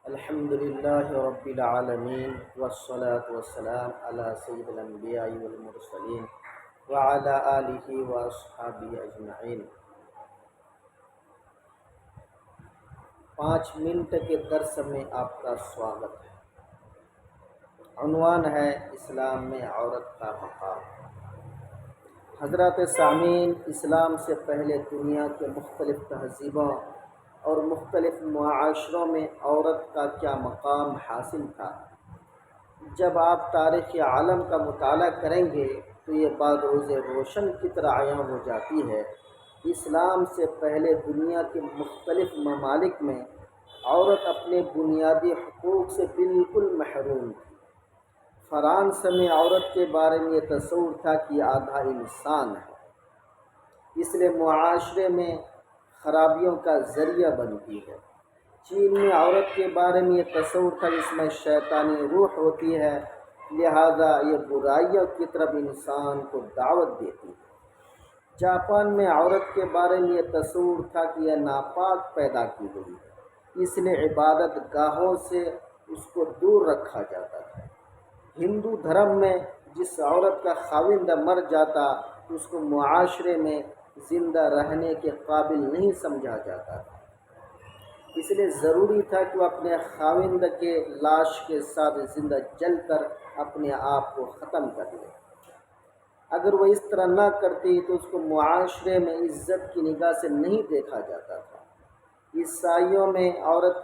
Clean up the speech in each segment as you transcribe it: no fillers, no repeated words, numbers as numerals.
الحمد لله رب العالمين والصلاة والسلام على سيد الأنبياء والمرسلين وعلى آله وأصحابه أجمعين۔ 5 منٹ کے درس میں آپ کا سواگت ہے۔ عنوان ہے اسلام میں عورت کا مقام۔ حضرات سامعین، اسلام سے پہلے دنیا کے مختلف تہذیبوں اور مختلف معاشروں میں عورت کا کیا مقام حاصل تھا؟ جب آپ تاریخ عالم کا مطالعہ کریں گے تو یہ بات روز روشن کی طرح عیاں ہو جاتی ہے۔ اسلام سے پہلے دنیا کے مختلف ممالک میں عورت اپنے بنیادی حقوق سے بالکل محروم تھی۔ فرانس میں عورت کے بارے میں یہ تصور تھا کہ یہ آدھا انسان ہے، اس لیے معاشرے میں خرابیوں کا ذریعہ بنتی ہے۔ چین میں عورت کے بارے میں یہ تصور تھا جس میں شیطانی روح ہوتی ہے، لہذا یہ برائیوں کی طرف انسان کو دعوت دیتی ہے۔ جاپان میں عورت کے بارے میں یہ تصور تھا کہ یہ ناپاک پیدا کی گئی ہے، اس لیے عبادت گاہوں سے اس کو دور رکھا جاتا تھا۔ ہندو دھرم میں جس عورت کا خاوند مر جاتا تو اس کو معاشرے میں زندہ رہنے کے قابل نہیں سمجھا جاتا تھا، اس لیے ضروری تھا کہ وہ اپنے خاوند کے لاش کے ساتھ زندہ جل کر اپنے آپ کو ختم کر لے۔ اگر وہ اس طرح نہ کرتی تو اس کو معاشرے میں عزت کی نگاہ سے نہیں دیکھا جاتا تھا۔ عیسائیوں میں عورت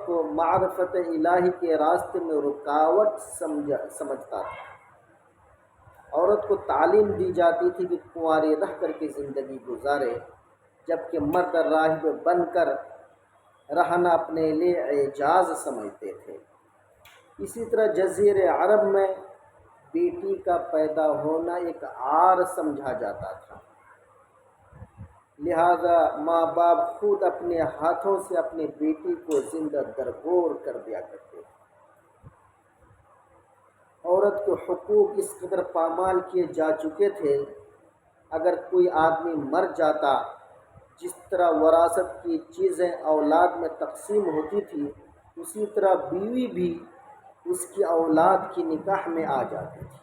کو معرفت الہی کے راستے میں رکاوٹ سمجھتا تھا۔ عورت کو تعلیم دی جاتی تھی کہ کنواری رہ کر کے زندگی گزارے، جبکہ مرد راہب بن کر رہنا اپنے لیے اعجاز سمجھتے تھے۔ اسی طرح جزیرے عرب میں بیٹی کا پیدا ہونا ایک عار سمجھا جاتا تھا، لہذا ماں باپ خود اپنے ہاتھوں سے اپنی بیٹی کو زندہ درگور کر دیا کرتے تھے۔ عورت کے حقوق اس قدر پامال کیے جا چکے تھے، اگر کوئی آدمی مر جاتا، جس طرح وراثت کی چیزیں اولاد میں تقسیم ہوتی تھی، اسی طرح بیوی بھی اس کی اولاد کی نکاح میں آ جاتی تھی۔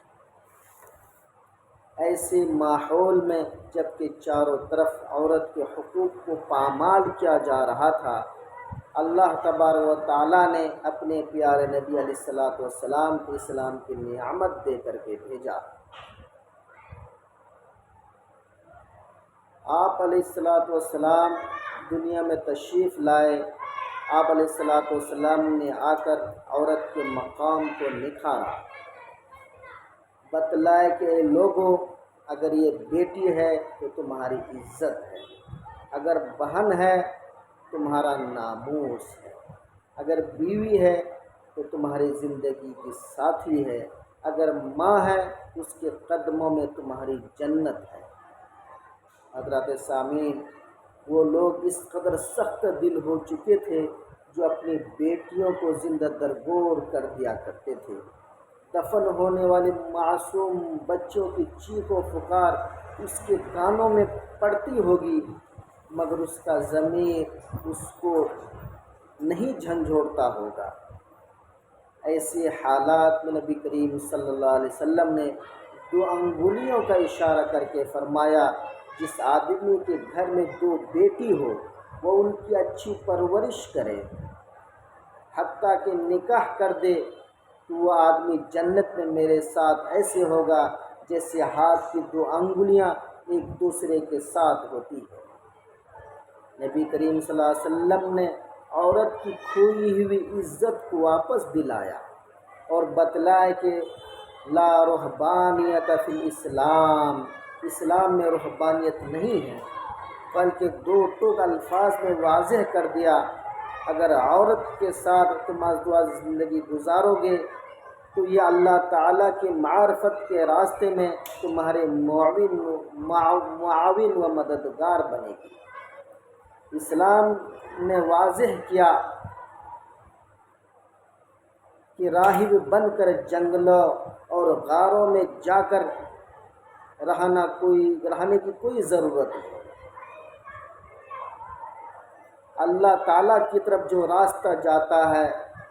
ایسے ماحول میں جبکہ چاروں طرف عورت کے حقوق کو پامال کیا جا رہا تھا، اللہ تبارک و تعالیٰ نے اپنے پیارے نبی علیہ السلام کو اسلام کی نعمت دے کر کے بھیجا۔ آپ علیہ السلام دنیا میں تشریف لائے۔ آپ علیہ السلام نے آ کر عورت کے مقام کو نکھارا، بتلائے کہ لوگوں، اگر یہ بیٹی ہے تو تمہاری عزت ہے، اگر بہن ہے تمہارا ناموس ہے، اگر بیوی ہے تو تمہاری زندگی کی ساتھی ہے، اگر ماں ہے اس کے قدموں میں تمہاری جنت ہے۔ حضرات سامعین، وہ لوگ اس قدر سخت دل ہو چکے تھے جو اپنی بیٹیوں کو زندہ درگور کر دیا کرتے تھے۔ دفن ہونے والے معصوم بچوں کی چیخ و پکار اس کے کانوں میں پڑتی ہوگی، مگر اس کا ضمیر اس کو نہیں جھنجھوڑتا ہوگا۔ ایسے حالات میں نبی کریم صلی اللہ علیہ وسلم نے 2 انگلیوں کا اشارہ کر کے فرمایا، جس آدمی کے گھر میں 2 بیٹی ہو وہ ان کی اچھی پرورش کرے، حتیٰ کہ نکاح کر دے، تو وہ آدمی جنت میں میرے ساتھ ایسے ہوگا جیسے ہاتھ کی 2 انگلیاں ایک دوسرے کے ساتھ ہوتی ہے۔ نبی کریم صلی اللہ علیہ وسلم نے عورت کی کھوئی ہوئی عزت کو واپس دلایا اور بتلایا کہ لا رہبانیت فی الاسلام، اسلام میں رہبانیت نہیں ہے، بلکہ 2 ٹوک الفاظ میں واضح کر دیا، اگر عورت کے ساتھ تم ازدواج زندگی گزارو گے تو یہ اللہ تعالیٰ کی معرفت کے راستے میں تمہارے معاون و مددگار بنے گی۔ اسلام نے واضح کیا کہ راہب بن کر جنگلوں اور غاروں میں جا کر رہنے کی کوئی ضرورت نہیں۔ اللہ تعالیٰ کی طرف جو راستہ جاتا ہے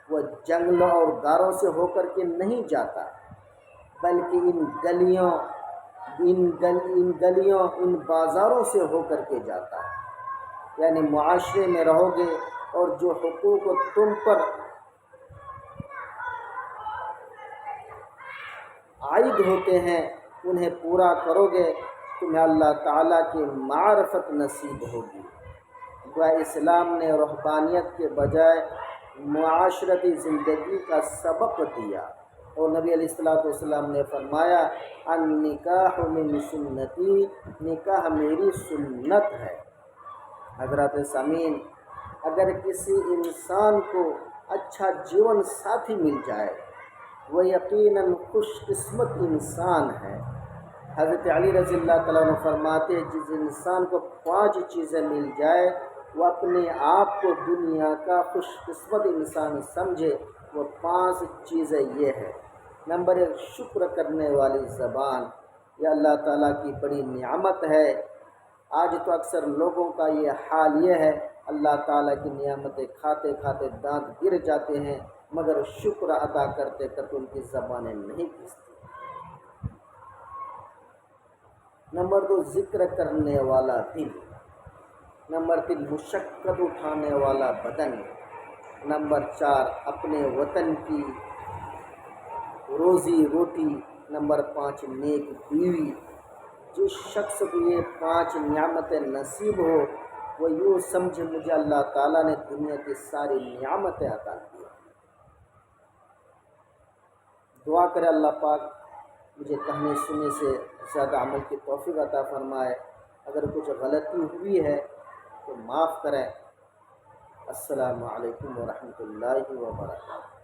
وہ جنگلوں اور غاروں سے ہو کر کے نہیں جاتا، بلکہ ان بازاروں سے ہو کر کے جاتا ہے۔ یعنی معاشرے میں رہو گے اور جو حقوق تم پر عائد ہوتے ہیں انہیں پورا کرو گے، تمہیں اللہ تعالیٰ کی معرفت نصیب ہوگی۔ اسلام نے روحانیت کے بجائے معاشرتی زندگی کا سبق دیا، اور نبی علیہ الصلوۃ والسلام نے فرمایا النکاح من سنتی، نکاح میری سنت ہے۔ حضرات سامعین، اگر کسی انسان کو اچھا جیون ساتھی مل جائے وہ یقیناً خوش قسمت انسان ہے۔ حضرت علی رضی اللہ تعالیٰ عنہ فرماتے ہیں جس انسان کو 5 چیزیں مل جائے وہ اپنے آپ کو دنیا کا خوش قسمت انسان سمجھے۔ وہ 5 چیزیں یہ ہے۔ نمبر 1، شکر کرنے والی زبان۔ یہ اللہ تعالیٰ کی بڑی نعمت ہے۔ آج تو اکثر لوگوں کا یہ حال یہ ہے، اللہ تعالیٰ کی نعمتیں کھاتے کھاتے دانت گر جاتے ہیں، مگر شکر ادا کرتے کرتے ان کی زبانیں نہیں کھستی۔ نمبر 2، ذکر کرنے والا دل۔ نمبر 3، مشقت اٹھانے والا بدن۔ نمبر 4، اپنے وطن کی روزی روٹی۔ نمبر 5، نیک بیوی۔ جس شخص کو یہ 5 نعمتیں نصیب ہو وہ یوں سمجھے مجھے اللہ تعالیٰ نے دنیا کی ساری نعمتیں عطا کی۔ دعا کرے اللہ پاک مجھے کہنے سننے سے زیادہ عمل کی توفیق عطا فرمائے۔ اگر کچھ غلطی ہوئی ہے تو معاف کریں۔ السلام علیکم ورحمۃ اللہ وبرکاتہ۔